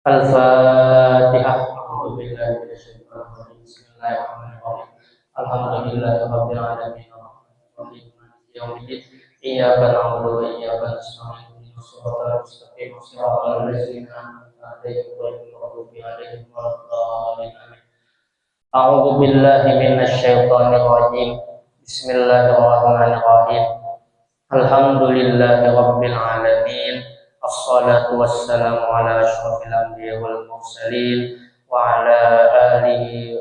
Al-Fatihah. A'udzubillahi minasyaitonir rajim. Bismillahirrahmanirrahim. Alhamdulillahirabbil alamin. Arrahmanirrahim. Maliki yaumiddin. Iyyaka na'budu wa iyyaka nasta'in. Ihdinas siratal mustaqim. Shiratal ladzina an'amta 'alaihim ghairil maghdubi 'alaihim waladdallin. Amin. A'udzu billahi minasyaitonir rajim. Bismillahirrahmanirrahim. Alhamdulillahirabbil alamin. Assalatu wassalamu ala asyrofil anbiya'i wal mursalin wa ala alihi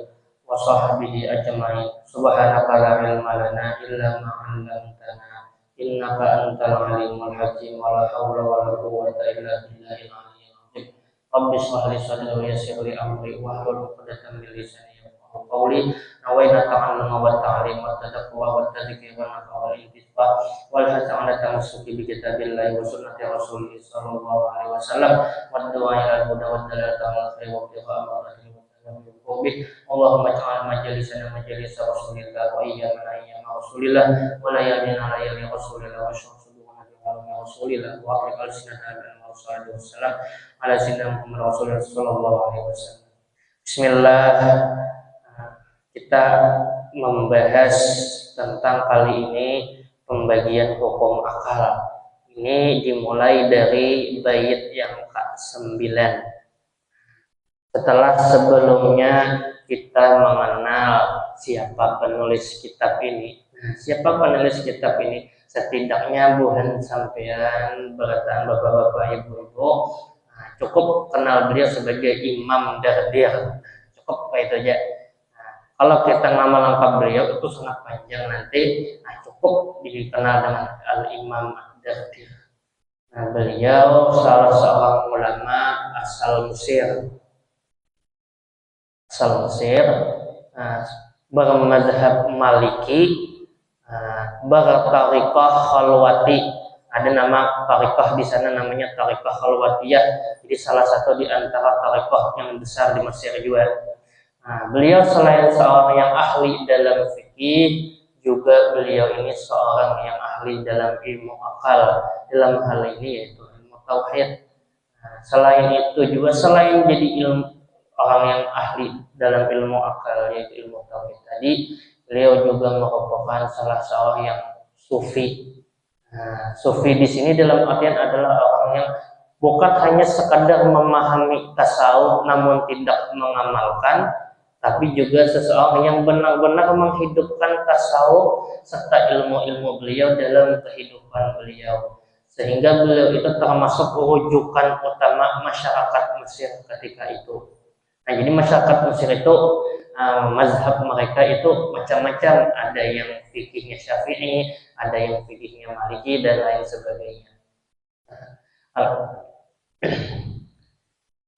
wa sahbihi ajma'in. Subhanaka la ilma lana illa ma 'allamtana innaka antal alimul hakim. Wa la haula wa la quwwata illa billahil aliyyil azim. Rabbi shrah li sadri wa yassir li amri wahlul 'uqdatam min lisani yafqahu qawli. Nawaitu ta'alluma wa ta'lim wa tadabbur wa tadhkir wa nafa wal intifa wal hasanata tamassuki bi kitabillahi wa sunnati rasulih sallallahu alaihi wasallam wa du'a ila al-huda wa dalalata ala khair wa qifa amrati wa tabi'u qawmi. Allahumma ja'al majalisana majalisa rasulillah wa iyyana ayyama rasulillah wa layalina layali rasulillah wa syamsuduhana bi qalami rasulillah wa aqil al-sinata wa sallallahu wasallam ala sayyidina Muhammad rasulillah sallallahu alaihi wasallam. Bismillah. Kita membahas tentang kali ini pembagian hukum akal. Ini dimulai dari bait yang ke-9. Setelah sebelumnya kita mengenal siapa penulis kitab ini. Siapa penulis kitab ini? Setidaknya buhan sampean beratan bapak-bapak ibu-ibu cukup kenal beliau sebagai Imam Dardir. Cukup kayak itu aja. Kalau kita nama lengkap beliau itu sangat panjang nanti, cukup dikenal dengan Al-Imam Ad-Dardir. Beliau salah seorang ulama asal Mesir. Bermadzhab Maliki, bertariqah khalwati. Ada nama tariqah di sana namanya tariqah khalwatiyah. Jadi salah satu di antara tariqah yang besar di Mesir juga. Beliau selain seorang yang ahli dalam fikih, juga beliau ini seorang yang ahli dalam ilmu akal, dalam hal ini yaitu ilmu tauhid. Selain itu juga selain jadi orang yang ahli dalam ilmu akal yaitu ilmu tauhid tadi, beliau juga merupakan salah seorang yang sufi. Sufi di sini dalam artian adalah orang yang bukan hanya sekadar memahami tasawuf namun tidak mengamalkan, tapi juga seseorang yang benar-benar menghidupkan tasawuf serta ilmu-ilmu beliau dalam kehidupan beliau, sehingga beliau itu termasuk rujukan utama masyarakat Mesir ketika itu. Jadi masyarakat Mesir itu mazhab mereka itu macam-macam, ada yang fikihnya Syafi'i, ada yang fikihnya Maliki dan lain sebagainya.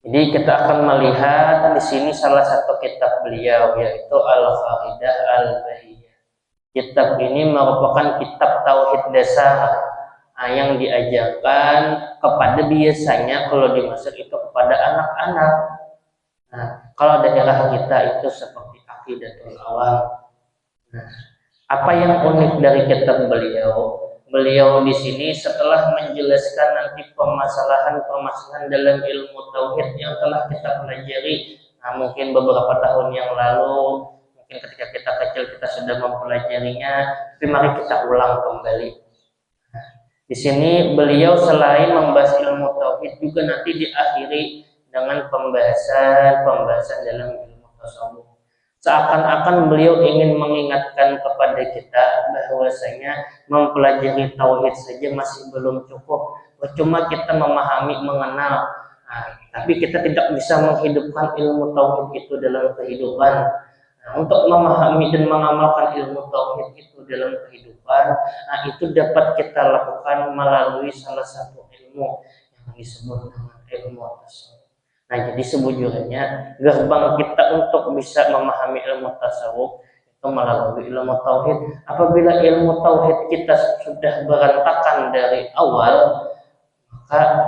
Jadi kita akan melihat di sini salah satu kitab beliau yaitu Al-Faridah Al-Bahiyah. Kitab ini merupakan kitab tauhid dasar yang diajarkan kepada biasanya kalau di Mesir itu kepada anak-anak. Kalau daerah kita itu seperti Aqidatul Awam. Apa yang unik dari kitab beliau? Beliau di sini setelah menjelaskan nanti permasalahan dalam ilmu tauhid yang telah kita pelajari, mungkin beberapa tahun yang lalu, mungkin ketika kita kecil kita sudah mempelajarinya, tapi mari kita ulang kembali. Di sini beliau selain membahas ilmu tauhid juga nanti diakhiri dengan pembahasan dalam ilmu tasawuf. Seakan-akan beliau ingin mengingatkan kepada kita bahwasanya mempelajari tauhid saja masih belum cukup. Cuma kita memahami, mengenal, tapi kita tidak bisa menghidupkan ilmu tauhid itu dalam kehidupan. Untuk memahami dan mengamalkan ilmu tauhid itu dalam kehidupan, itu dapat kita lakukan melalui salah satu ilmu yang disebut dengan ilmu tasawuf. Jadi sebujurnya gerbang kita untuk bisa memahami ilmu tasawuf itu melalui ilmu tauhid. Apabila ilmu tauhid kita sudah berantakan dari awal, maka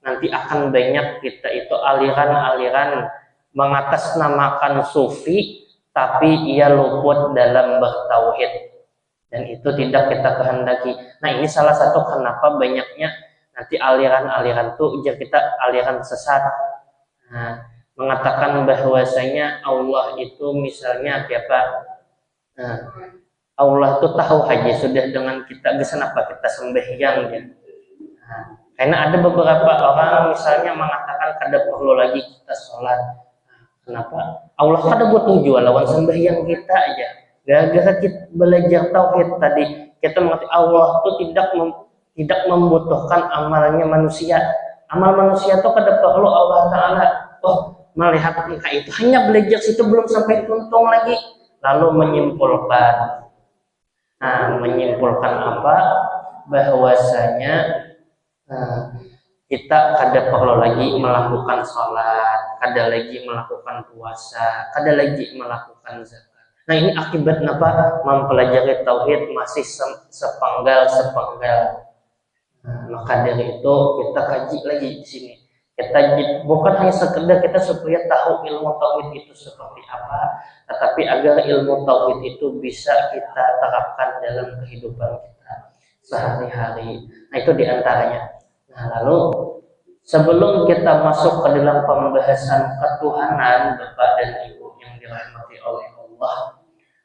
nanti akan banyak kita itu aliran-aliran mengatasnamakan sufi, tapi ia luput dalam bertauhid, dan itu tidak kita kehendaki. Ini salah satu kenapa banyaknya nanti aliran-aliran itu kita aliran sesat. Nah, mengatakan bahwasanya Allah itu misalnya apa? Nah, Allah itu tahu aja sudah dengan kita, kenapa kita sembahyang ya. Nah, karena ada beberapa orang misalnya mengatakan kada perlu lagi kita sholat. Kenapa? Allah kada buat tujuan lawan sembahyang kita aja. Gara-gara kita belajar tauhid tadi, kita mengerti Allah itu tidak membutuhkan amalnya manusia. Amal manusia itu kada perlu Allah Ta'ala melihat engkau itu hanya belajar situ belum sampai tuntung lagi, lalu menyimpulkan apa? Bahwasanya kita kada perlu lagi melakukan sholat, kada lagi melakukan puasa, kada lagi melakukan zakat. Nah, ini akibat apa? Mempelajari tauhid masih sepenggal. Maka dari itu kita kaji lagi di sini. Kita bukan hanya sekedar kita supaya tahu ilmu tauhid itu seperti apa, tetapi agar ilmu tauhid itu bisa kita terapkan dalam kehidupan kita sehari-hari. Nah, itu diantaranya. Nah, lalu sebelum kita masuk ke dalam pembahasan ketuhanan Bapak dan Ibu yang dirahmati oleh Allah,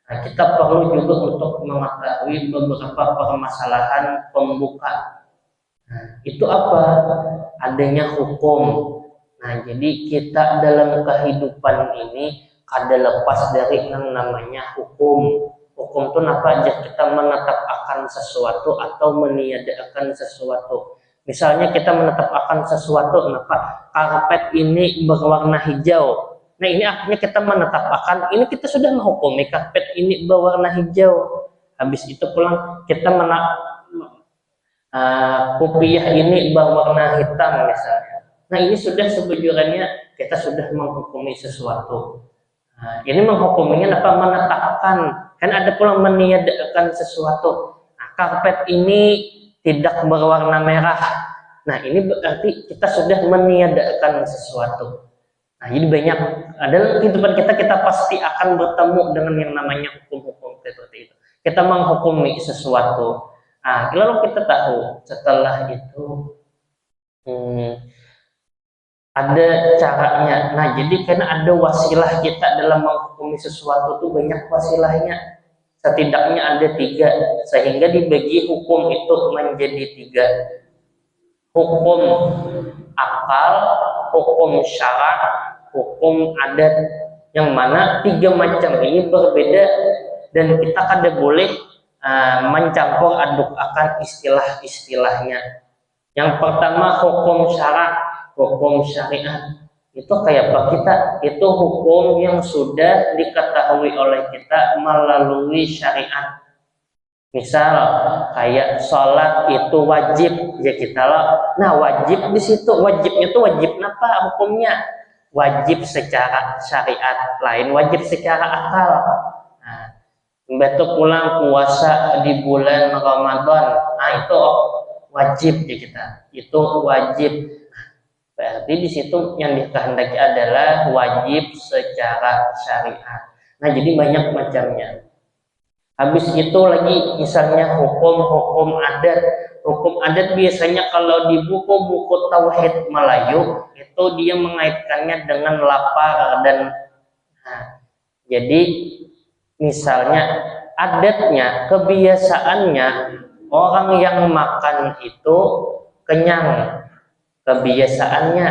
nah, kita perlu juga untuk mengetahui beberapa permasalahan pembuka. Nah, itu apa? Adanya hukum. Nah, jadi kita dalam kehidupan ini kada lepas dari yang namanya hukum. Hukum itu apa aja? Kita menetapkan sesuatu atau meniadakan sesuatu. Misalnya kita menetapkan sesuatu, kenapa? Karpet ini berwarna hijau. Nah, ini artinya kita menetapkan, ini kita sudah menghukumi karpet ini berwarna hijau. Habis itu pulang kita kopiah ini berwarna hitam misalnya. Nah, ini sudah sebujurnya kita sudah menghukumi sesuatu. Nah, ini menghukuminya apa? Menetapkan. Kan ada pula meniadakan sesuatu. Nah, karpet ini tidak berwarna merah. Nah, ini berarti kita sudah meniadakan sesuatu. Nah, jadi banyak dalam kehidupan kita pasti akan bertemu dengan yang namanya hukum-hukum seperti itu. Kita menghukumi sesuatu. Nah, lalu kita tahu setelah itu ada caranya. Nah, jadi karena ada wasilah kita dalam menghukumi sesuatu itu banyak wasilahnya. Setidaknya ada 3, sehingga dibagi hukum itu menjadi 3. Hukum akal, hukum syarak, hukum adat, yang mana 3 macam ini berbeda dan kita kada boleh mencampur aduk akan istilah-istilahnya. Yang pertama hukum syarak, hukum syariat. Itu kayak apa kita? Itu hukum yang sudah diketahui oleh kita melalui syariat. Misal kayak sholat itu wajib ya kita lah. Nah, wajib di situ, wajibnya itu wajib apa hukumnya? Wajib secara syariat, lain wajib secara akal. Nah, betul pulang puasa di bulan Ramadan, nah itu wajib ya kita, itu wajib. Berarti di situ yang dikehendaki adalah wajib secara syariat. Nah, jadi banyak macamnya. Habis itu lagi misalnya hukum-hukum adat. Hukum adat biasanya kalau di buku-buku tauhid Melayu itu dia mengaitkannya dengan lapar dan jadi misalnya adatnya, kebiasaannya orang yang makan itu kenyang kebiasaannya,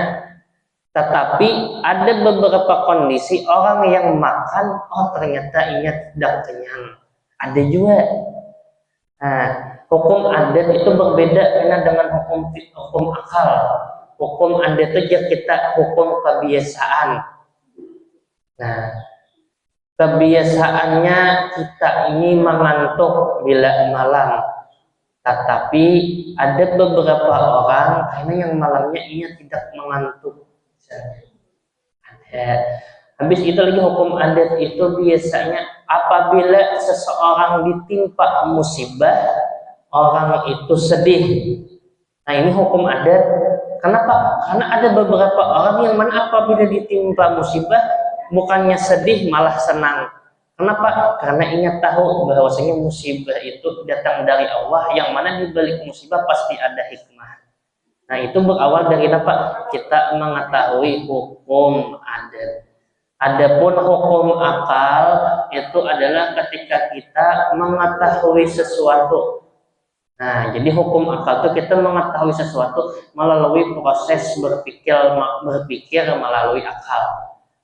tetapi ada beberapa kondisi orang yang makan ternyata ia tidak kenyang, ada juga. Nah, hukum adat itu berbeda karena dengan hukum akal. Hukum adat itu kita hukum kebiasaan. Nah, kebiasaannya kita ini mengantuk bila malam, tetapi ada beberapa orang karena yang malamnya ia tidak mengantuk. Habis itu lagi hukum adat itu biasanya apabila seseorang ditimpa musibah, orang itu sedih. Nah, ini hukum adat. Kenapa? Karena ada beberapa orang yang mana apabila ditimpa musibah bukannya sedih malah senang. Kenapa? Karena ia tahu bahwasanya musibah itu datang dari Allah, yang mana di balik musibah pasti ada hikmah. Nah, itu berawal dari apa? Kita mengetahui hukum adat. Adapun hukum akal itu adalah ketika kita mengetahui sesuatu. Nah, jadi hukum akal itu kita mengetahui sesuatu melalui proses berpikir melalui akal.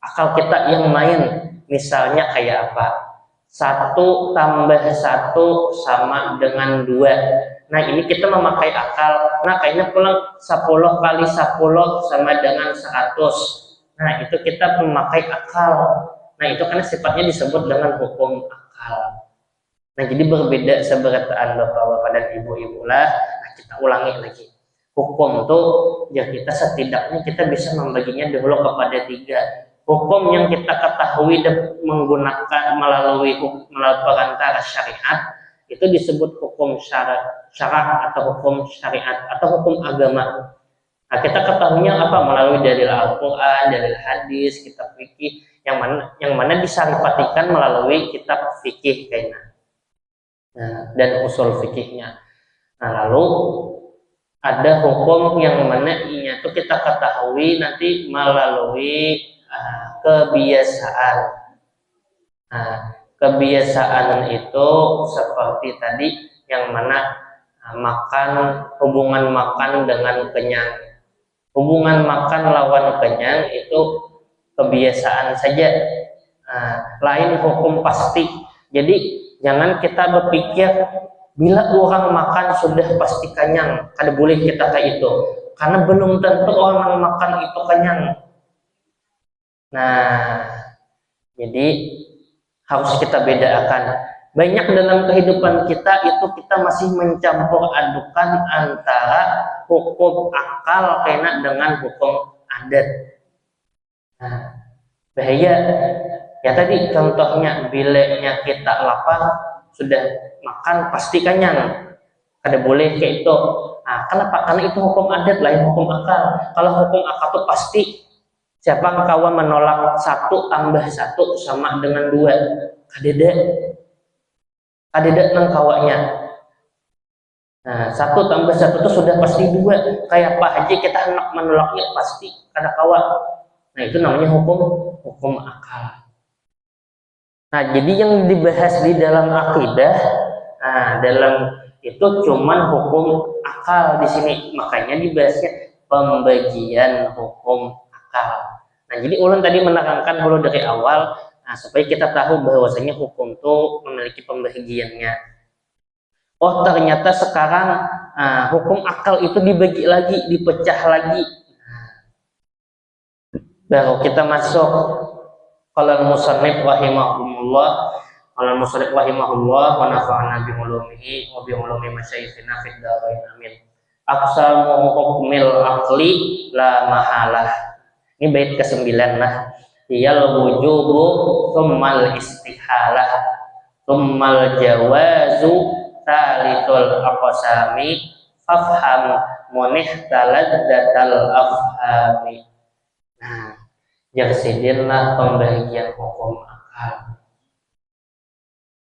Akal kita yang main, misalnya kayak apa? 1 tambah 1 sama dengan 2. Nah, ini kita memakai akal. Nah, kayaknya pulang 10 kali 10 sama dengan 100. Nah, itu kita memakai akal. Nah, itu karena sifatnya disebut dengan hukum akal. Nah, jadi berbeda seberataan bapak-bapak dan ibu-ibu lah. Nah, kita ulangi lagi. Hukum tuh ya kita setidaknya kita bisa membaginya dulu kepada 3. Hukum yang kita ketahui dan menggunakan melalui perantara syariat itu disebut hukum syara atau hukum syariat atau hukum agama. Nah, kita ketahuinya apa? Melalui dalil Al-Quran, dalil hadis, kitab fikih yang mana disaripatikan melalui kitab fikih kayaknya. Nah, dan usul fikihnya. Nah, lalu ada hukum yang mana itu kita ketahui nanti melalui kebiasaan. Nah, kebiasaan itu seperti tadi yang mana hubungan makan dengan kenyang. Hubungan makan lawan kenyang itu kebiasaan saja. Nah, lain hukum pasti. Jadi jangan kita berpikir bila orang makan sudah pasti kenyang, kada boleh kita kayak itu. Karena belum tentu orang makan itu kenyang. Nah, jadi harus kita bedakan. Banyak dalam kehidupan kita itu kita masih mencampur adukan antara hukum akal kena dengan hukum adat. Nah, bahaya. Ya tadi contohnya bilanya kita lapar sudah makan pasti kenyang, kada boleh kayak itu. Nah, kenapa? Karena itu hukum adat lain hukum akal. Kalau hukum akal itu pasti siapa kawan menolak 1 tambah 1 sama dengan 2. Kadeda nang kawanya. Nah, 1 tambah 1 itu sudah pasti 2. Kayak apa aja kita hendak menolaknya pasti kada kawa. Nah, itu namanya hukum akal. Nah, jadi yang dibahas di dalam akidah, nah dalam itu cuman hukum akal di sini. Makanya dibahasnya pembagian hukum akal. Nah, jadi ulun tadi menekankan dulu dari awal, nah, supaya kita tahu bahwasanya hukum itu memiliki pembagiannya. Oh, ternyata sekarang hukum akal itu dibagi lagi, dipecah lagi. Baru kita masuk. Qala al-musannif rahimahullah wa nafa'ana bi ulumihi wa bi ulumi masyayikhina fid dharain amin. Aqsamu hukmil aqli la mahalah. Ini bait ke-9 lah. Iyal wujubu tsummal istihalah tsummal jawazu talithul aqsami fafham munihtaladzatal afhami. Nah, jaksidinlah pembagian hukum akal.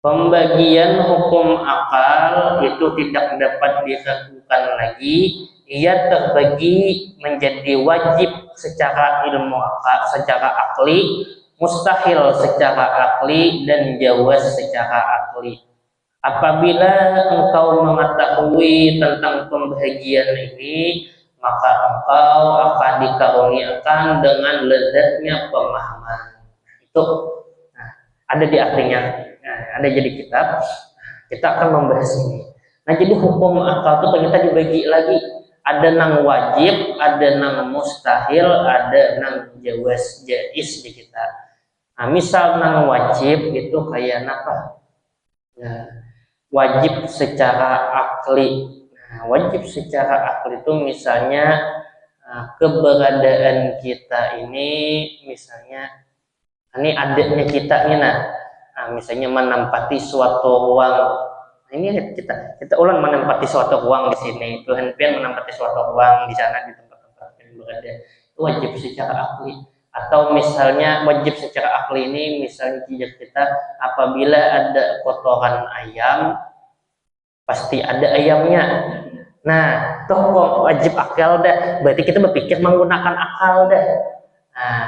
Pembagian hukum akal itu tidak dapat dilakukan lagi. Ia terbagi menjadi wajib secara ilmu akal, secara akli, mustahil secara akli, dan jawaz secara akli. Apabila engkau mengetahui tentang pembagian ini, maka engkau akan dikaruniakan dengan lezatnya pemahaman. Itu ada di artinya, ada jadi kitab. Kita akan membahas ini. Nah, jadi hukum akal itu ternyata dibagi lagi. Ada nang wajib, ada nang mustahil, ada nang jawaz jaiz di kita. Nah, misal nang wajib itu kayak apa? Nah, wajib secara akli. Wajib secara akli itu misalnya keberadaan kita ini, misalnya ini adanya kita ini, misalnya menempati suatu ruang. Ini kita ulang menempati suatu ruang di sini, Tuhan pian menempati suatu ruang di sana di tempat-tempat yang berada. Itu wajib secara akli. Atau misalnya wajib secara akli ini misalnya kita apabila ada kotoran ayam pasti ada ayamnya. Nah, tuh kok wajib akal dah. Berarti kita berpikir menggunakan akal dah. Nah,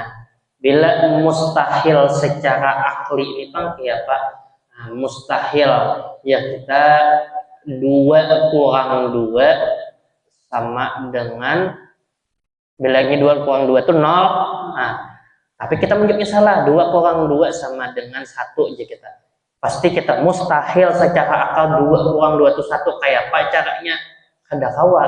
bila mustahil secara akli ini Bang, ya Pak. Nah, mustahil ya kita 2 kurang 2 sama dengan bilangnya 2 kurang 2 itu 0. Nah, tapi kita menjawabnya salah. 2 kurang 2 sama dengan 1 aja kita. Pasti kita mustahil secara akal 2 kurang 2 itu 1. Kayak apa caranya? Kada kawa.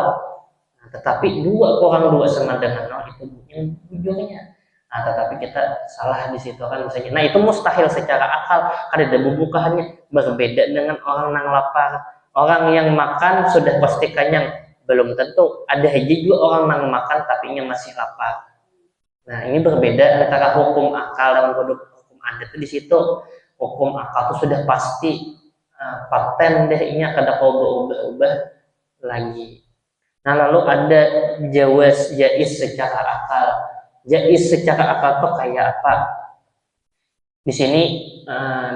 Nah, tetapi 2 kurang 2 sama dengan 0 itu yang ujungnya. Nah, tetapi kita salah di situ kan misalnya. Nah, itu mustahil secara akal. Kada ada bubukahannya. Berbeda dengan orang yang lapar. Orang yang makan sudah pasti kenyang. Belum tentu. Ada aja juga orang yang makan tapinya masih lapar. Nah, ini berbeda antara hukum akal dan hukum adat di situ. Hukum akal itu sudah pasti paten deh, ini kada kau berubah-ubah lagi. Nah, lalu ada jaiz secara akal. Jaiz secara akal itu kayak apa? Di sini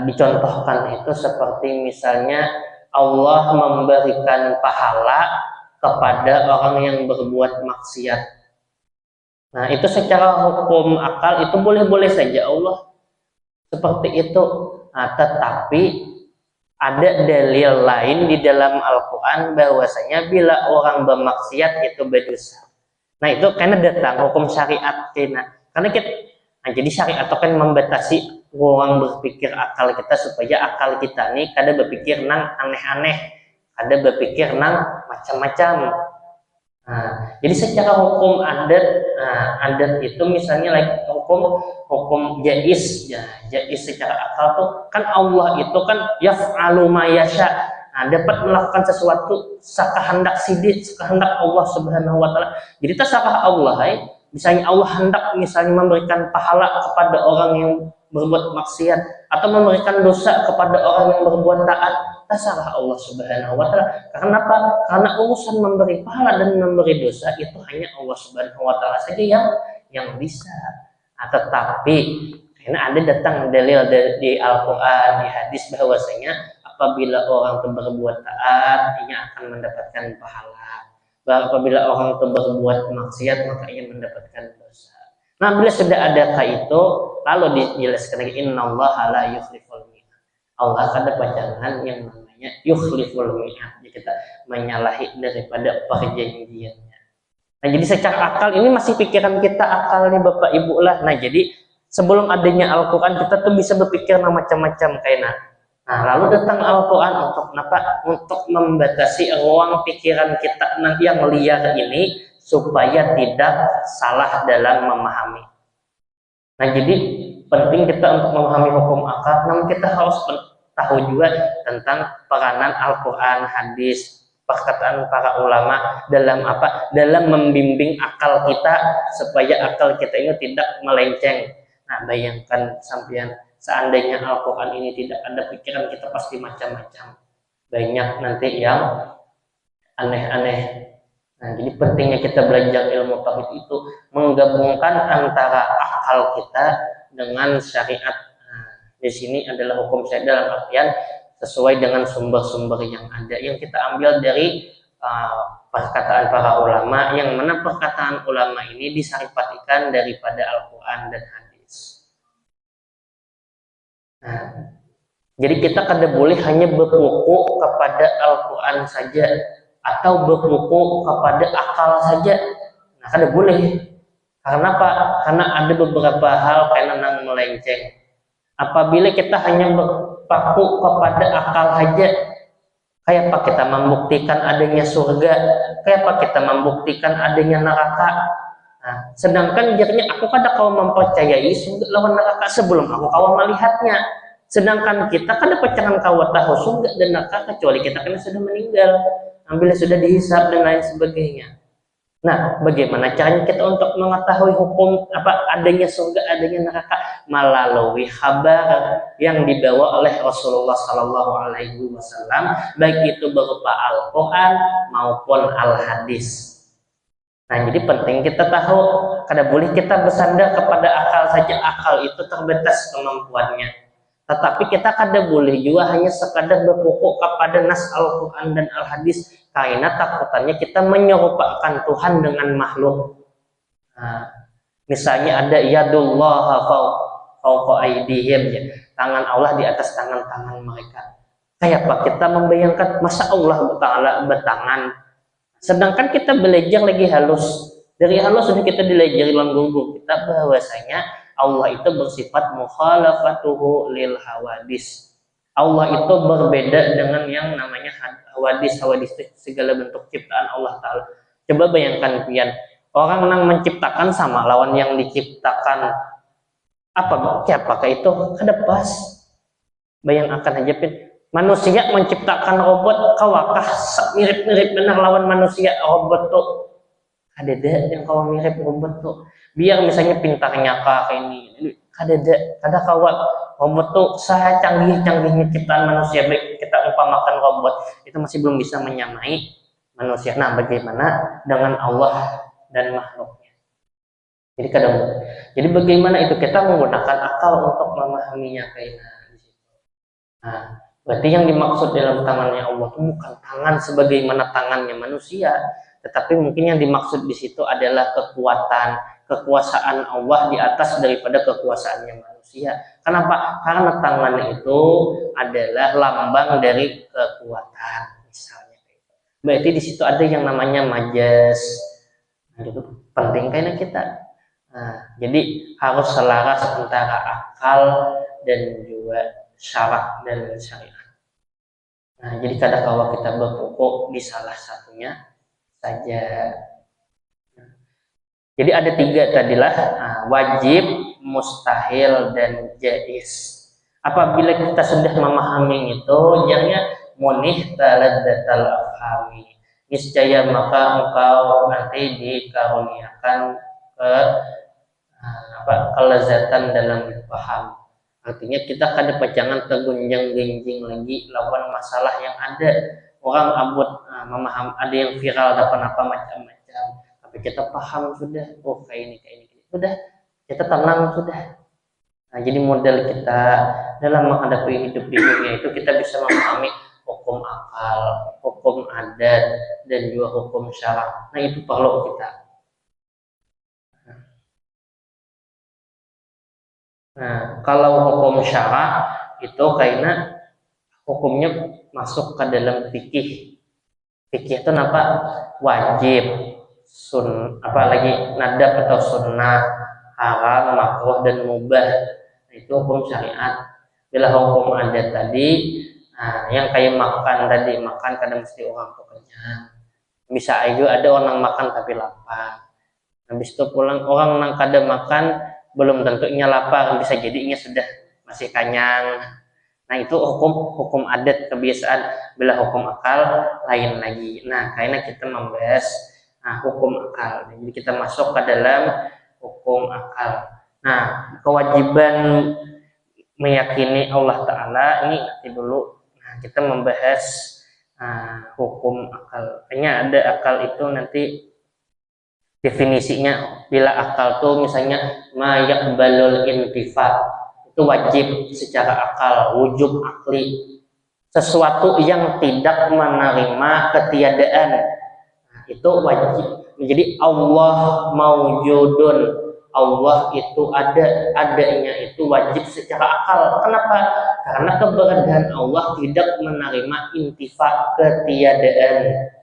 dicontohkan itu seperti misalnya Allah memberikan pahala kepada orang yang berbuat maksiat. Nah, itu secara hukum akal itu boleh-boleh saja Allah seperti itu. Nah, tetapi ada dalil lain di dalam Al-Quran bahwasanya bila orang bermaksiat itu berdosa. Nah, itu karena datang hukum syariat karena kita, nah, jadi syariat itu kan membatasi orang berpikir akal kita supaya akal kita nih kada berpikir nang aneh-aneh, kada berpikir nang macam-macam. Nah, jadi secara hukum adat itu misalnya hukum jaiz, ya, jaiz secara akal tuh kan Allah itu kan yaf'alu ma yasha. Nah, dapat melakukan sesuatu sekehendak sekehendak Allah Subhanahu wa taala. Jadi terserah Allah, misalnya Allah hendak misalnya memberikan pahala kepada orang yang berbuat maksiat atau memberikan dosa kepada orang yang berbuat taat, terserah Allah Subhanahu wa taala. Karena apa? Karena urusan memberi pahala dan memberi dosa itu hanya Allah Subhanahu wa taala saja yang bisa. Nah, tetapi karena ada datang dalil di Al-Qur'an, di hadis bahwasanya apabila orang itu berbuat taat, ia akan mendapatkan pahala. Apabila orang itu berbuat maksiat, maka ia mendapatkan dosa. Nah, bila sudah ada itu, lalu dijelaskan lagi innallaha la yukhliful mi'ad. Allah ada pacangan yang namanya yukhliful mi'ad. Jadi kita menyalahi daripada perjanjiannya. Nah, jadi secara akal ini masih pikiran kita akal nih Bapak Ibu lah. Nah, jadi sebelum adanya Al-Quran kita tuh bisa berpikir macam-macam kayak nah, lalu datang Al-Quran untuk apa? Untuk membatasi ruang pikiran kita yang liar ini supaya tidak salah dalam memahami. Nah, jadi penting kita untuk memahami hukum akal, namun kita harus tahu juga tentang peranan Al-Quran, hadis, perkataan para ulama dalam apa? Dalam membimbing akal kita supaya akal kita ini tidak melenceng. Nah, bayangkan sampean seandainya Al-Quran ini tidak ada pikiran kita pasti macam-macam. Banyak nanti yang aneh-aneh. Nah, jadi pentingnya kita belajar ilmu tauhid itu menggabungkan antara akal kita dengan syariat. Nah, di sini adalah hukum syariat dalam artian sesuai dengan sumber-sumber yang ada yang kita ambil dari perkataan para ulama, yang mana perkataan ulama ini disaripatikan daripada Al-Quran dan hadis. Nah, jadi kita kada boleh hanya berkuku kepada Al-Quran saja atau berkuku kepada akal saja. Nah, kada boleh. Karena apa? Karena ada beberapa hal karena nang melenceng. Apabila kita hanya berpaku kepada akal saja, kayak apa kita membuktikan adanya surga? Kayak apa kita membuktikan adanya neraka? Nah, sedangkan jadinya aku kada kau mempercayai surga lawan neraka sebelum aku kau melihatnya. Sedangkan kita kada percaya kau tahu surga dan neraka kecuali kita kan sudah meninggal, bila sudah dihisab dan lain sebagainya. Nah, bagaimana caranya kita untuk mengetahui hukum adanya surga, adanya neraka? Melalui kabar yang dibawa oleh Rasulullah Sallallahu Alaihi Wasallam, baik itu berupa Al-Quran maupun Al-Hadis. Nah, jadi penting kita tahu, kada boleh kita bersandar kepada akal saja. Akal itu terbatas kemampuannya. Tetapi kita kada boleh juga hanya sekadar berpokok kepada nas Al-Quran dan Al-Hadis. karena takutannya kita menyerupakan Tuhan dengan makhluk. Nah, misalnya ada yadullah fawqa aydihim, ya, tangan Allah di atas tangan-tangan mereka. Kayak apa kita membayangkan masa Allah Ta'ala bertangan, sedangkan kita belajar lagi halus. Dari halus sudah kita belajar dalam guru kita bahwasanya Allah itu bersifat mukhalafatuhu lil hawadis. Allah itu berbeda dengan yang namanya hawadis. Hawadis itu segala bentuk ciptaan Allah Ta'ala. Coba bayangkan pian, orang yang menciptakan sama lawan yang diciptakan. Apakah itu? Kada pas. Bayang akan aja pian. Manusia menciptakan robot, kawakah mirip-mirip benar lawan manusia robot tuh. Ada yang kau mirip robot tuh. Biar misalnya pintarnya kayak ini. Kada kawat robot tuh saya canggihnya ciptaan manusia, baik kita umpamakan robot itu masih belum bisa menyamai manusia. Nah, bagaimana dengan Allah dan makhluknya? Jadi bagaimana itu kita menggunakan akal untuk memahaminya kainan di situ. Nah, berarti yang dimaksud dalam tangannya Allah itu bukan tangan sebagaimana tangannya manusia, tetapi mungkin yang dimaksud di situ adalah kekuasaan Allah di atas daripada kekuasaannya manusia. Kenapa? Karena tangan itu adalah lambang dari kekuatan, misalnya. Berarti di situ ada yang namanya majas. Nah, itu penting kayaknya kita. Nah, jadi harus selaras antara akal dan juga syarak dan syariat. Nah, jadi kadang-kala kita berpokok di salah satunya saja. Jadi ada 3 tadilah, wajib, mustahil, dan jaiz. Apabila kita sudah memahami itu, jadinya munih taladzatal afhami. Niscaya maka engkau nanti dikaruniakan kelezatan dalam paham. Artinya kita kada jangan tergunjang-ginjing lagi lawan masalah yang ada. Orang abut memaham, ada yang viral apa macam-macam. Tapi kita paham sudah, oh kayak ini. Sudah, kita tenang sudah. Nah, jadi model kita dalam menghadapi hidup di dunia itu kita bisa memahami hukum akal, hukum adat, dan juga hukum syara. Nah, itu perlu kita. Nah, kalau hukum syara itu kayaknya hukumnya masuk ke dalam fikih. Fikih itu apa? Wajib, apalagi nadab atau sunnah, haram, makruh, dan mubah. Itu hukum syariat. Bila hukum adat tadi, yang kayak makan tadi, makan kadang mesti orang tuh kenyang. Bisa aja ada orang makan tapi lapar. Habis itu pulang orang yang kadang makan belum tentunya lapar, bisa jadinya sudah masih kenyang. Nah, itu hukum adat kebiasaan. Bila hukum akal lain lagi. Nah, karena kita membahas hukum akal, jadi kita masuk ke dalam hukum akal. Nah, kewajiban meyakini Allah Ta'ala ini nanti dulu. Nah, kita membahas hukum akal. Kayaknya ada akal itu nanti definisinya. Bila akal tuh misalnya ma yaqbalul intifa, itu wajib secara akal, wujub akli, sesuatu yang tidak menerima ketiadaan. Nah, itu wajib. Jadi Allah maujudun, Allah itu adanya itu wajib secara akal. Kenapa? Karena keberadaan Allah tidak menerima intifa, ketiadaan.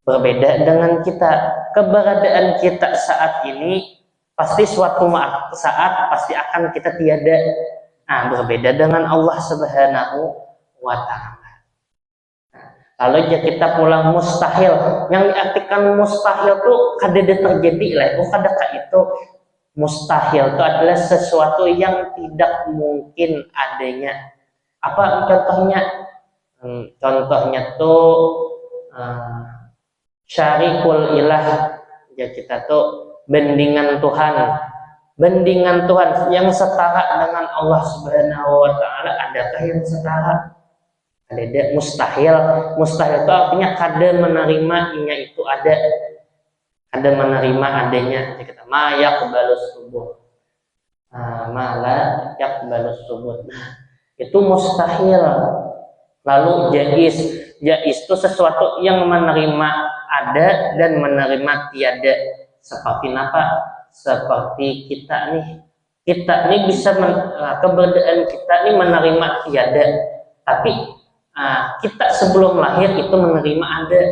Berbeda dengan kita, keberadaan kita saat ini pasti suatu saat pasti akan kita tiada. Nah, berbeda dengan Allah Subhanahu wa Ta'ala. Kalau kita pulang mustahil, yang diartikan mustahil tuh kada terjadi lah, kada itu. Mustahil itu adalah sesuatu yang tidak mungkin adanya. Apa contohnya? Contohnya tuh syarikul ilah, ya kita tuh bendingan Tuhan yang setara dengan Allah Subhanahu wa Ta'ala. Adakah yang setara? Ada. Mustahil itu artinya kada menerima itu ada menerima adanya. Jadi kita ma yaqbalus subut, itu mustahil. Lalu jaiz, Jaiz itu sesuatu yang menerima ada dan menerima tiada. Seperti apa? Seperti kita nih bisa keberadaan kita nih menerima tiada, tapi kita sebelum lahir itu menerima ada.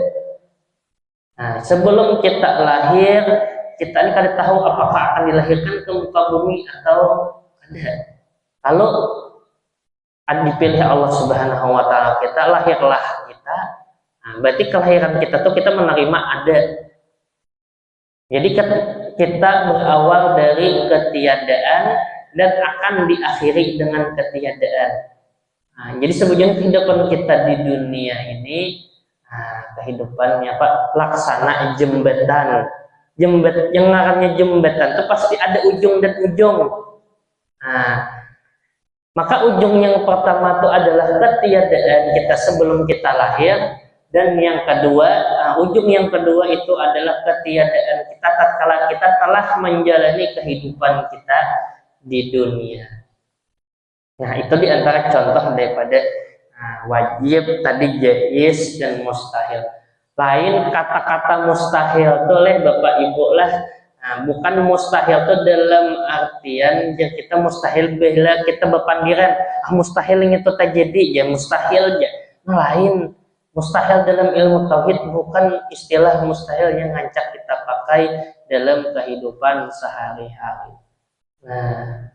Nah, sebelum kita lahir, kita ini kada tahu apakah akan dilahirkan ke muka bumi atau ada. Lalu dipilih Allah Subhanahu wa taala, kita lahirlah kita. Nah, berarti kelahiran kita tuh kita menerima ada. Jadi kita berawal dari ketiadaan dan akan diakhiri dengan ketiadaan. Nah, jadi sebetulnya kehidupan kita di dunia ini, kehidupannya laksana jembatan. Yang ngarannya jembatan itu pasti ada ujung dan ujung. Nah, maka ujung yang pertama itu adalah ketiadaan kita sebelum kita lahir, dan yang kedua, ujung yang kedua itu adalah ketiadaan kita tatkala kita telah menjalani kehidupan kita di dunia. Nah, itu diantara contoh daripada wajib tadi, jaiz dan mustahil. Lain kata-kata mustahil itu oleh Bapak Ibu lah. Bukan mustahil itu dalam artian yang kita mustahil bila kita berpandiran mustahil itu terjadi ya mustahil ya. Lain, mustahil dalam ilmu tauhid bukan istilah mustahil yang ngancak kita pakai dalam kehidupan sehari-hari. Nah,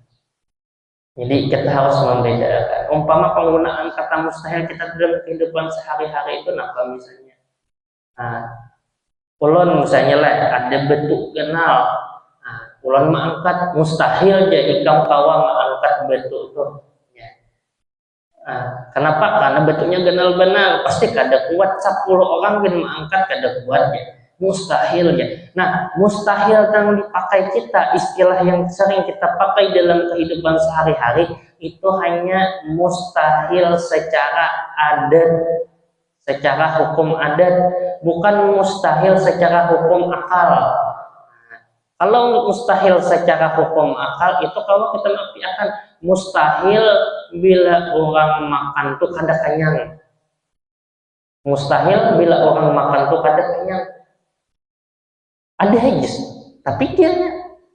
jadi kita harus membedakan. Umpama penggunaan kata mustahil kita dalam kehidupan sehari-hari itu apa misalnya? Ulun misalnya lah ada bentuk kenal, ulun mengangkat mustahil jadi ikam kawa mengangkat bentuk itu. Kenapa? Karena bentuknya kenal benar, pasti kada kuat 10 orang yang mengangkat kada kuat ya. Mustahil ya. Nah, mustahil yang dipakai kita, istilah yang sering kita pakai dalam kehidupan sehari-hari itu hanya mustahil secara adat, secara hukum adat, bukan mustahil secara hukum akal. Kalau mustahil secara hukum akal itu kalau kita akan mustahil bila orang makan tuh kada kenyang. Mustahil bila orang makan tuh kada kenyang. Ada aja, tapi dia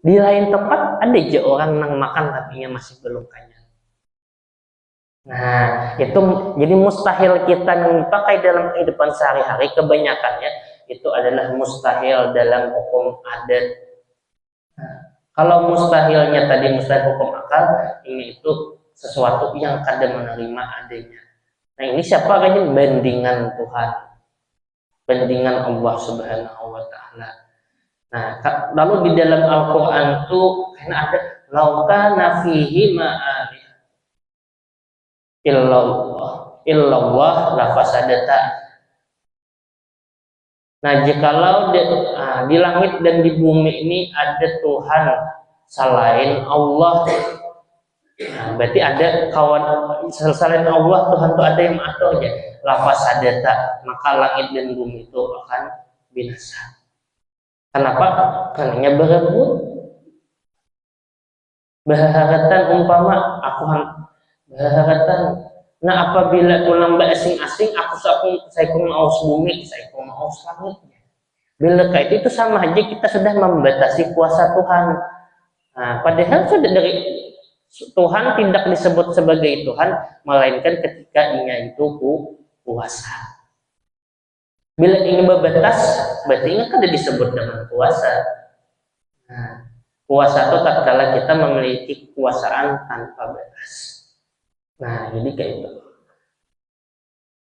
di lain tempat ada aja orang yang makan tapi masih belum kenyang. Nah, itu jadi mustahil kita yang dipakai dalam kehidupan sehari-hari kebanyakannya itu adalah mustahil dalam hukum adat. Kalau mustahilnya tadi mustahil hukum akal, ini itu sesuatu yang kada menerima adanya. Nah, ini siapa aja bandingan Tuhan, bandingan Allah Subhanahu wa taala. Nah, lalu di dalam Al-Qur'an tuh karena ada laukana fihi ma'ali illallah la fasadata. Nah, jikalau di langit dan di bumi ini ada Tuhan selain Allah, berarti ada kawan selain Allah, Tuhan itu ada yang mengatur ya, la fasadata, maka langit dan bumi itu akan binasa. Kenapa? Karena berebut, berharatan umpama aku berharatan. Nah, apabila tulang asing-asing saya mau bumi, saya mau langit. Bila kayak itu sama aja kita sudah membatasi kuasa Tuhan. Nah, padahal sudah dari Tuhan tidak disebut sebagai Tuhan, melainkan ketika Ia itu kuasa. Bila ingin berbatas, berarti ini kan disebut dengan kuasa. Nah, kuasa itu tatkala kita memiliki kekuasaan tanpa batas. Nah, jadi kayak itu.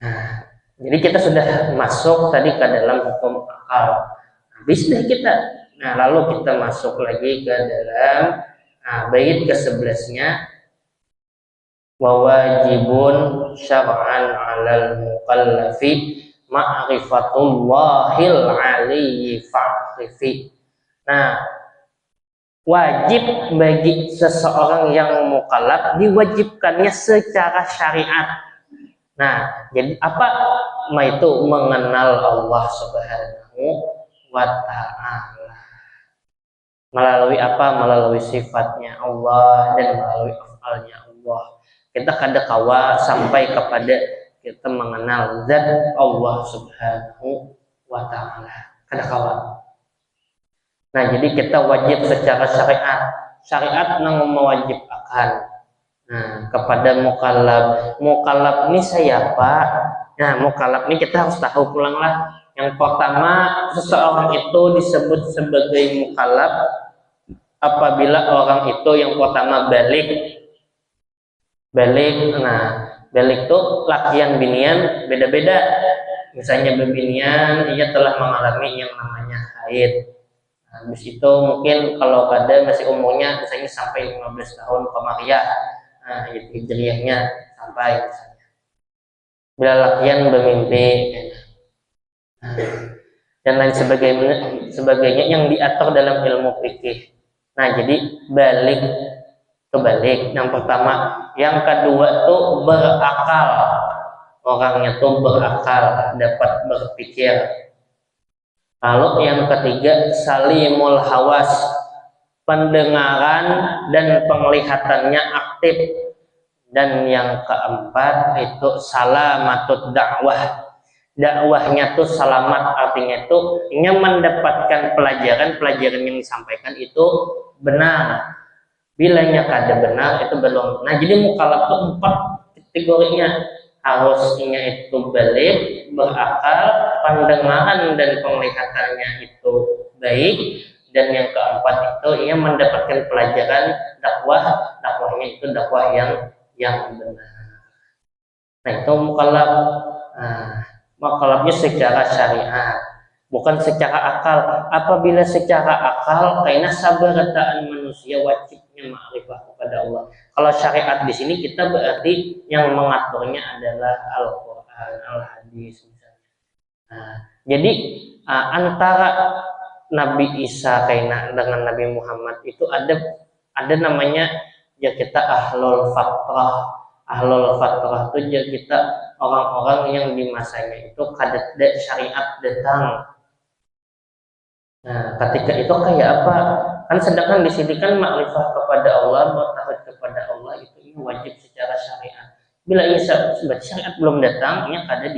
Nah, jadi kita sudah masuk tadi ke dalam hukum akal. Habis deh kita. Nah, lalu kita masuk lagi ke dalam bait ke-11-nya. Wa wajibun syar'an 'alal mukallafi ma'rifatullahil 'aliyyi fa'rifi. Nah, wajib bagi seseorang yang mukallaf diwajibkannya secara syariat. Nah, jadi apa itu mengenal Allah Subhanahu wa ta'ala. Melalui apa? Melalui sifatnya Allah dan melalui afalnya Allah. Kita kada kawa sampai kepada kita mengenal zat Allah Subhanahu wa Ta'ala. Kada kawan. Nah, jadi kita wajib secara syariat nang mewajibkan kepada mukallaf. Mukallaf ini siapa? Nah, mukallaf ini kita harus tahu pulang lah. Yang pertama, seseorang itu disebut sebagai mukallaf apabila orang itu yang pertama balik. Nah, balik itu lakian binian beda-beda. Misalnya bebinian, ia telah mengalami yang namanya haid. Habis itu mungkin kalau kada masih umurnya misalnya sampai 15 tahun komariah, hijriahnya sampai misalnya. Bila lakian bermimpi dan lain sebagainya yang diatur dalam ilmu fikih. Nah, jadi balik kebalik yang pertama. Yang kedua tuh berakal, orangnya tuh berakal, dapat berpikir. Lalu yang ketiga salimul hawas, pendengaran dan penglihatannya aktif. Dan yang keempat itu salamatut dakwah, dakwahnya tuh selamat, artinya itu ingin mendapatkan pelajaran yang disampaikan itu benar. Bilanya kada benar itu belum. Nah, jadi mukallaf itu 4 kategorinya. Harusnya itu balik, berakal, pendengaran dan penglihatannya itu baik, dan yang keempat itu ia mendapatkan pelajaran dakwahnya itu dakwah yang benar. Nah, itu mukallaf. Mukallafnya secara syariat, bukan secara akal. Apabila secara akal, karena sabarataan manusia wajibnya ma'rifah kepada Allah. Kalau syariat di sini kita berarti yang mengaturnya adalah Al-Quran, Al-Hadis misalnya. Jadi antara Nabi Isa dengan Nabi Muhammad itu ada namanya ya kita ahlul fatrah. Ahlul fatrah itu ya kita orang-orang yang di masanya itu kada syariat datang. Nah, ketika itu kayak apa? Kan sedangkan di sini kan makrifah kepada Allah, bertauhid kepada Allah itu ini wajib secara syariat. Bila syariat belum datang, ini kada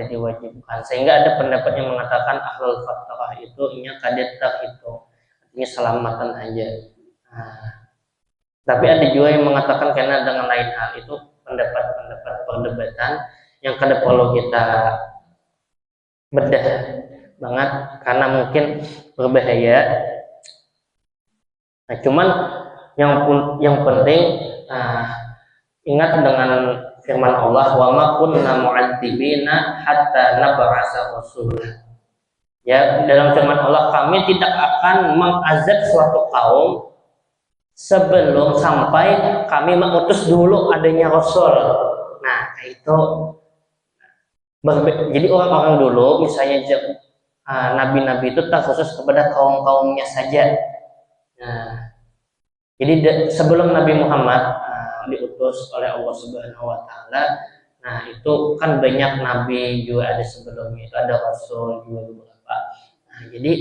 diwajibkan. Sehingga ada pendapat yang mengatakan ahlul fatrah itu ini kada itu artinya selamatan aja. Tapi ada juga yang mengatakan karena dengan lain hal, itu pendapat perdebatan yang kada perlu kita bedah banget karena mungkin berbahaya. Nah, cuman yang penting ingat dengan firman Allah, wa ma kunna mu'adzibina hatta nab'atsa rasulah. Ya, dalam firman Allah, kami tidak akan mengazab suatu kaum sebelum sampai kami mengutus dulu adanya rasul. Nah, itu jadi orang-orang dulu misalnya nabi-nabi itu terkhusus kepada kaum-kaumnya saja. Nah, jadi sebelum Nabi Muhammad diutus oleh Allah Subhanahu wa Ta'ala, nah itu kan banyak nabi juga ada sebelumnya, itu ada rasul juga beberapa. Nah, jadi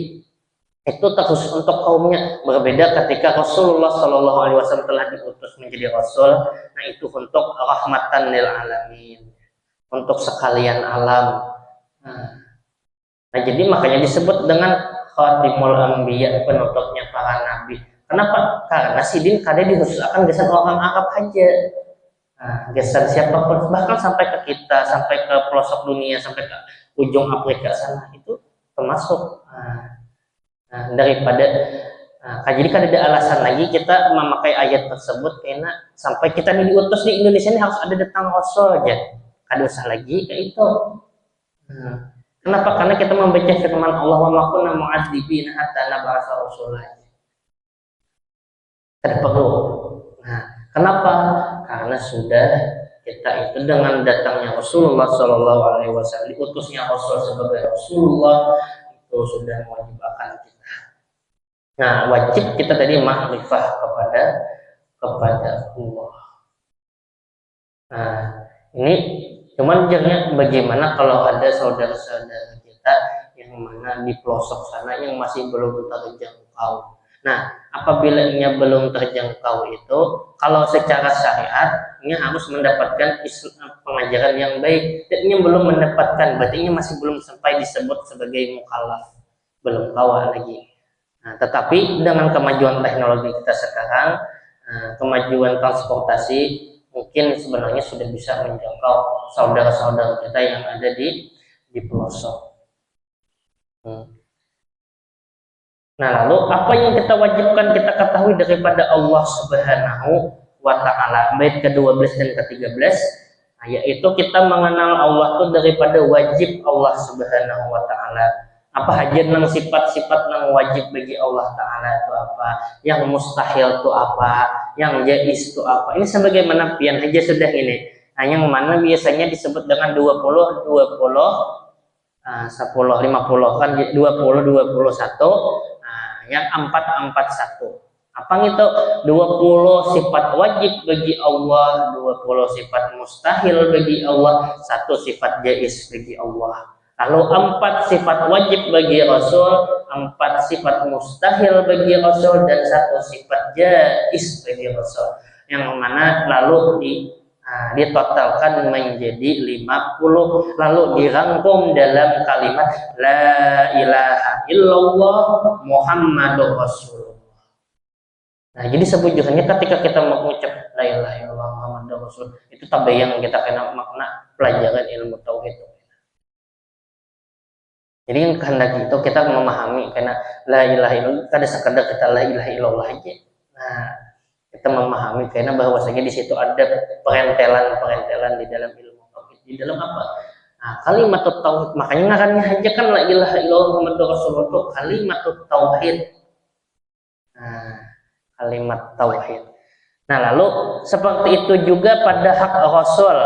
itu terkhusus untuk kaumnya. Berbeda ketika Rasulullah Shallallahu Alaihi Wasallam telah diutus menjadi rasul, nah itu untuk rahmatan lil alamin, untuk sekalian alam. Nah, jadi makanya disebut dengan khatimul anbiya, penutupnya para nabi. Kenapa? Karena sidin kada dikhususkan gesan orang Arab aja. Gesan siapapun, bahkan sampai ke kita, sampai ke pelosok dunia, sampai ke ujung Afrika sana itu termasuk. Jadi kada ada alasan lagi kita memakai ayat tersebut karena sampai kita diutus di Indonesia ini harus ada datang rasul aja. Kada usah lagi kayak itu. Kenapa? Karena kita membaca firman Allah, wa ma kunna mu'adzibina hatta nab'atsa rasulah. Kada perlu. Nah, kenapa? Karena sudah kita itu dengan datangnya Rasulullah Shallallahu Alaihi Wasallam, diutusnya Rasul sebagai Rasulullah, itu sudah mewajibkan kita. Nah, wajib kita tadi makrifah kepada Allah. Nah, ini cuman jangan bagaimana kalau ada saudara-saudara kita yang mana di pelosok sana yang masih belum terjangkau. Nah, apabila ini belum terjangkau itu, kalau secara syariat ini harus mendapatkan pengajaran yang baik. Dan ini belum mendapatkan, berarti ini masih belum sampai disebut sebagai mukallaf, belum tahu lagi. Nah, tetapi dengan kemajuan teknologi kita sekarang, kemajuan transportasi, mungkin sebenarnya sudah bisa menjangkau saudara-saudara kita yang ada di pelosok. Nah, lalu apa yang kita wajibkan kita ketahui daripada Allah Subhanahu wa Ta'ala? Bait ke-12 dan ke-13, yaitu kita mengenal Allah itu daripada wajib Allah Subhanahu wa Ta'ala. Apa aja nang sifat-sifat nang wajib bagi Allah Ta'ala itu apa, yang mustahil itu apa, yang jaiz itu apa. Ini sebagaimana pian aja sudah ini. Nah, yang mana biasanya disebut dengan 20 10 50 kan 20 21, yang 441. Apa itu? 20 sifat wajib bagi Allah, 20 sifat mustahil bagi Allah, 1 sifat jaiz bagi Allah. Lalu 4 sifat wajib bagi Rasul, 4 sifat mustahil bagi Rasul, dan 1 sifat jaiz bagi Rasul. Yang mana lalu ditotalkan menjadi 50, lalu dirangkum dalam kalimat la ilaha illallah Muhammadur Rasulullah. Nah, jadi sebujurnya ketika kita mengucap la ilaha illallah Muhammadur Rasul, itu tabayang kita kena makna pelajaran ilmu tauhid. Jadi kehendak itu kita memahami, karena la ilaha illallah kada sekadar kita la ilaha illallah aja. Nah, kita memahami karena bahwasanya di situ ada perentelan di dalam ilmu tauhid. Di dalam apa? Nah, kalimat tauhid, makanya ngarannya aja kan la ilaha illallah Muhammadur Rasulullah itu kalimat tauhid. Nah, kalimat tauhid. Nah, lalu seperti itu juga pada hak Rasul.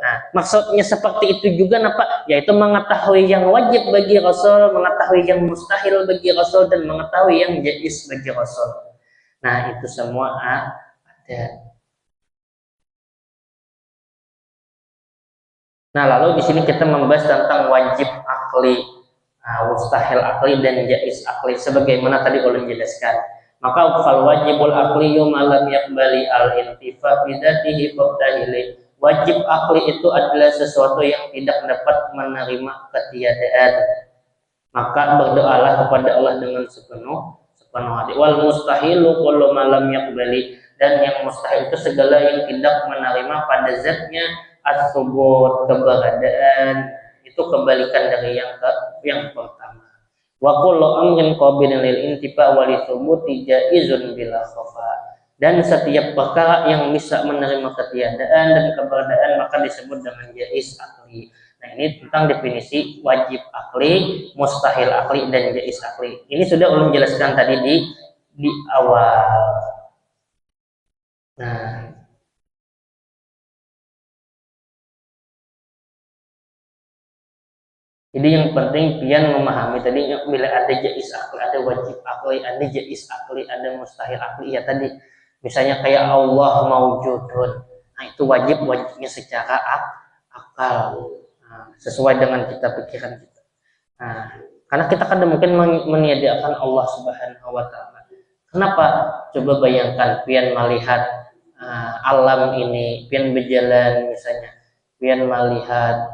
Nah, maksudnya seperti itu juga apa? Yaitu mengetahui yang wajib bagi Rasul, mengetahui yang mustahil bagi Rasul, dan mengetahui yang jaiz bagi Rasul. Nah, itu semua ada. Nah, lalu di sini kita membahas tentang wajib akli, mustahil akli, dan jaiz akli sebagaimana tadi ulun jelaskan. Maka fal wajibul akli malam yakbali al-intifa bidatihi fabtahili. Wajib akli itu adalah sesuatu yang tidak dapat menerima ketiadaan. Maka berdoalah kepada Allah dengan sepenuh hati. Wal mustahilu kullu malam yakbali, dan yang mustahil itu segala yang tidak menerima pada zatnya as-subut, keberadaan. Itu kebalikan dari yang pertama. Wa kullu amrin qabilin lil intifa wa li thubuti jaizun bila khafa. Dan setiap perkara yang bisa menerima ketiadaan dan keberadaan maka disebut dengan jaiz akli. Nah, ini tentang definisi wajib akli, mustahil akli, dan jaiz akli. Ini sudah ulun jelaskan tadi di awal. Nah, jadi yang penting pian memahami tadi bila ada jaiz akli, ada wajib akli, ada jaiz akli, ada mustahil akli. Ya tadi misalnya kayak Allah maujudun. Nah, itu wajibnya secara akal. Nah, sesuai dengan pikiran kita. Nah, karena kita kan mungkin meniadakan Allah Subhanahu wa Ta'ala. Kenapa? Coba bayangkan pian melihat alam ini, pian berjalan misalnya, pian melihat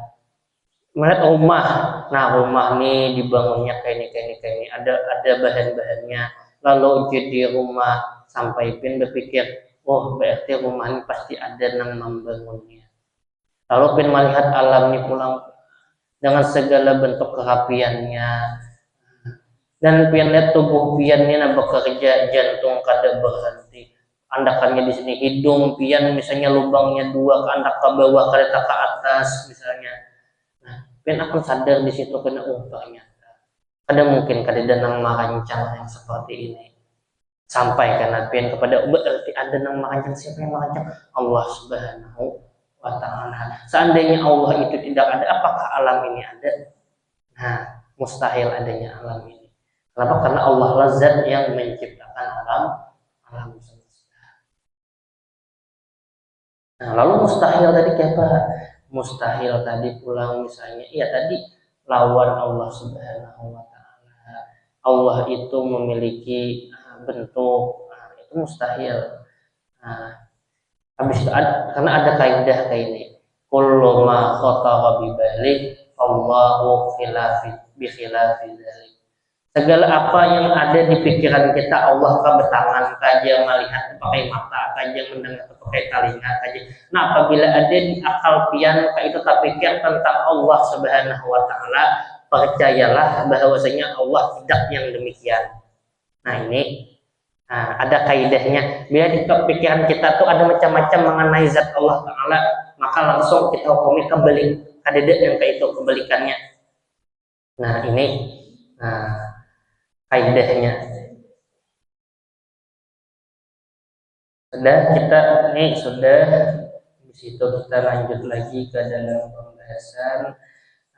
rumah. Nah, rumah ini dibangunnya kayak ini, ada bahan-bahannya. Lalu jadi rumah sampai pian berpikir, oh berarti rumah ini pasti ada yang membangunnya. Lalu pian melihat alam ini pulang dengan segala bentuk kerapiannya, dan pian lihat tubuh pian ini bekerja, jantung kada berhenti, andakannya di sini hidung pian misalnya lubangnya 2, andak ke bawah kada ke atas misalnya. Nah, pian akan sadar di situ kena ternyata ada mungkin kada danang merancang yang seperti ini. Sampai karena pian kepada berarti ada yang merancang. Siapa yang merancang? Allah Subhanahu wa Ta'ala. Seandainya Allah itu tidak ada, apakah alam ini ada? Nah, mustahil adanya alam ini. Kenapa? Karena Allah lah zat yang menciptakan alam semesta. Nah, lalu mustahil tadi apa? Mustahil tadi pulang misalnya, iya tadi lawan Allah Subhanahu wa Ta'ala. Allah itu memiliki bentuk, itu mustahil. Habis itu karena ada kaidah kayak ini, kullu ma khatara bi balik Allahu bi khilafi dzalik. Segala apa yang ada di pikiran kita, Allah kah bertangan, kaja melihat pakai mata, kaja mendengar pakai telinga, kaja. Nah, apabila ada di akal pian itu tak pikir tentang Allah Subhanahu wa taala, percayalah bahwasanya Allah tidak yang demikian. Nah, ini ada kaidahnya. Bila di pikiran kita tuh ada macam-macam mengenai zat Allah taala, maka langsung kita hukumi kebalik, kadede yang kayak itu kebalikannya. Nah, ini kaidahnya. Sudah di situ kita lanjut lagi ke dalam pembahasan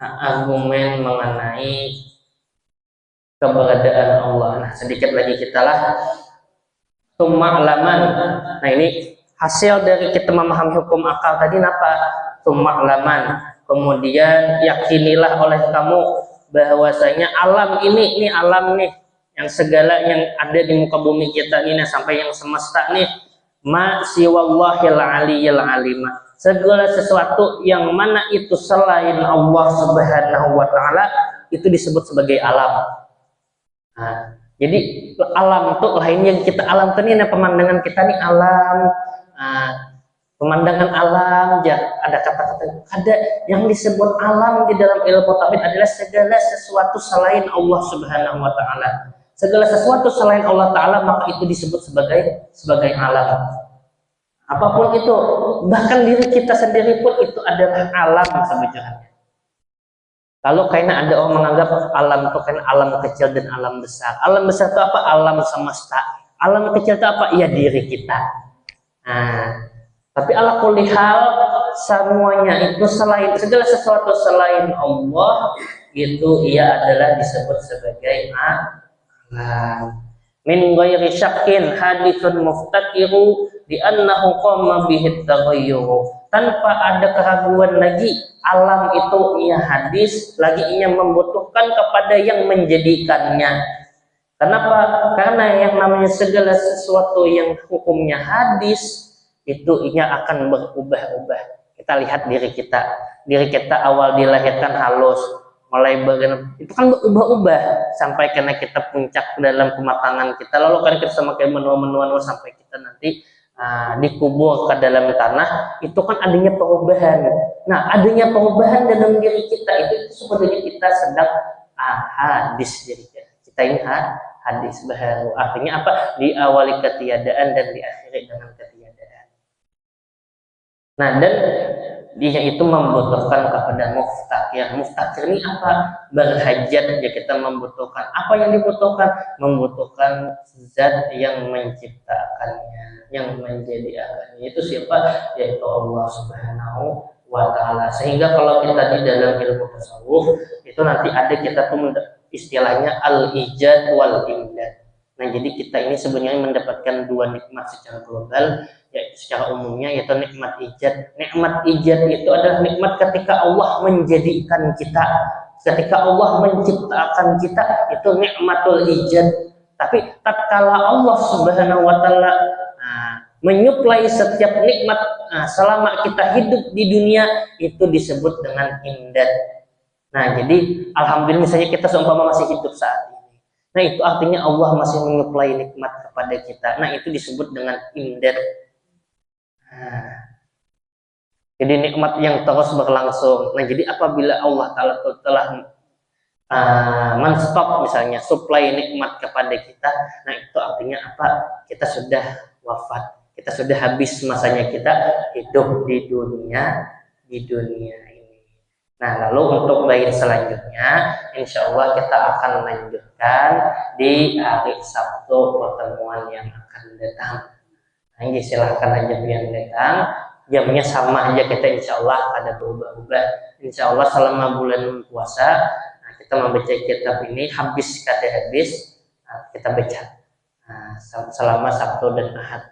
argumen mengenai keberadaan Allah. Nah, sedikit lagi kita lah tumma'laman. Nah, ini hasil dari kita memahami hukum akal tadi apa? Tumma'laman. Kemudian yakinilah oleh kamu bahwasanya alam ini alam nih, yang segala yang ada di muka bumi kita ini sampai yang semesta nih, ma siwallahil aliyil alima, segala sesuatu yang mana itu selain Allah Subhanahu wa taala itu disebut sebagai alam. Nah, jadi alam itu lain yang kita alam ini, pemandangan kita nih alam, pemandangan alam. Ada kata-kata, ada yang disebut alam di dalam ilmu tauhid adalah segala sesuatu selain Allah Subhanahu wa taala. Segala sesuatu selain Allah taala maka itu disebut sebagai alam. Apapun itu, bahkan diri kita sendiri pun itu adalah alam sebenarnya. Kalau karena ada orang menganggap alam itu kan alam kecil dan alam besar. Alam besar itu apa? Alam semesta. Alam kecil itu apa? Ya diri kita. Tapi ala kulli hal semuanya itu selain segala sesuatu selain Allah itu ia adalah disebut sebagai alam. Min ghairi syakkin haditsun muftakiru di annahu qama bihi taghayyur. Tanpa ada keraguan lagi, alam itu ia hadis, lagi ia membutuhkan kepada yang menjadikannya. Kenapa? Karena yang namanya segala sesuatu yang hukumnya hadis itu ia akan berubah-ubah. Kita lihat diri kita awal dilahirkan halus, mulai itu kan berubah-ubah sampai karena kita puncak dalam kematangan kita, lalu kan kita semakin menua sampai kita nanti dikubur ke dalam tanah, itu kan adanya perubahan. Nah, adanya perubahan dalam diri kita itu sebenarnya kita sedang hadis diri kita ini hadis baharu. Artinya apa? Diawali ketiadaan dan diakhiri dengan ketiadaan. Nah, dan dia itu membutuhkan kepada muftakir. Muftakir ini apa? Berhajat, ya kita membutuhkan. Apa yang dibutuhkan? Membutuhkan zat yang menciptakannya, yang menjadikannya. Itu siapa? Yaitu Allah Subhanahu wa taala. Sehingga kalau kita di dalam ilmu tasawuf itu nanti ada kita tuh istilahnya al-ijad wal imdad. Nah, jadi kita ini sebenarnya mendapatkan dua nikmat secara global, yaitu secara umumnya yaitu nikmat ijad. Nikmat ijad itu adalah nikmat ketika Allah menjadikan kita, ketika Allah menciptakan kita, itu nikmatul ijad. Tapi tatkala Allah Subhanahu wa taala menyuplai setiap nikmat selama kita hidup di dunia, itu disebut dengan imdad. Nah, jadi alhamdulillah misalnya kita seumpama masih hidup saat ini. Nah, itu artinya Allah masih menyuplai nikmat kepada kita. Nah, itu disebut dengan imdad. Jadi nikmat yang terus berlangsung. Nah, jadi apabila Allah Ta'ala telah men-stop misalnya supply nikmat kepada kita, nah itu artinya apa? Kita sudah wafat. Kita sudah habis masanya kita hidup di dunia ini. Nah, lalu untuk bait selanjutnya, insya Allah kita akan lanjutkan di hari Sabtu pertemuan yang akan datang. Nah, silahkan aja yang datang. Jamnya sama aja kita, insya Allah ada berubah-ubah. Insya Allah selama bulan puasa, nah, kita membaca kitab ini habis kata habis, nah, kita baca selama Sabtu dan Ahad.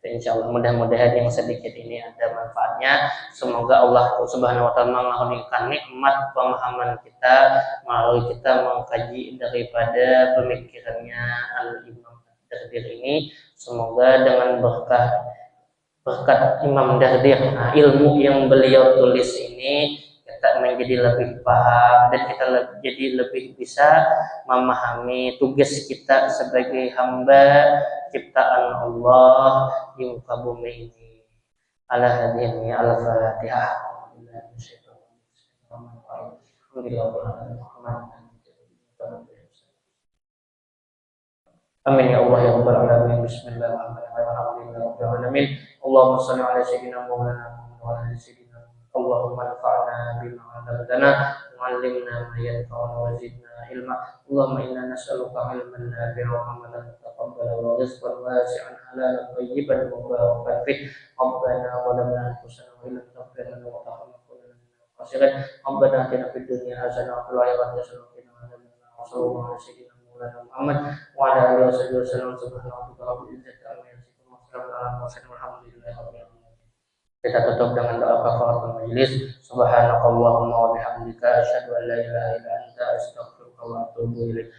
Insya Allah mudah-mudahan yang sedikit ini ada manfaatnya. Semoga Allah Subhanahu wa taala mengaruniakan nikmat pemahaman kita melalui kita mengkaji daripada pemikirannya Al-Imam Dardir ini. Semoga dengan berkat Imam Dardir, ilmu yang beliau tulis ini kita menjadi lebih paham dan kita jadi lebih bisa memahami tugas kita sebagai hamba ciptaan Allah di muka bumi ini. Ala hadhihi al-Fatihah. Amin ya Allah ya Rabbal alamin. Bismillahirrahmanirrahim. Allahumma shalli ala sayyidina Maulana wa ala sayyidina Allahumma anfa'na bima 'allamtana wa 'allimna ma yanfa'una wa zidna ilma. Allahumma inna nas'aluka 'ilman nafi'an wa 'amalan mutaqabbalan wa rizqan wasi'an halalan thayyiban mubarakan fih. Rabbana zalamna anfusana wa illam taghfir lana wa tarhamna lanakunanna minal khasirin. Rabbana atina fid dunya hasanah wa fil akhirati hasanah wa qina adzabannar. Sallallahu alaihi wasallam Muhammad wa ala alihi wasallam. Subhana rabbika rabbil izzati amma yasifun wa salamun ala mursalin walhamdulillahi rabbil alamin. Kita tutup dengan doa kafaratul majelis. Subhanakallahumma wa bihamdika asyhadu an la ilaha illa anta astaghfiruka wa atubu ilaik.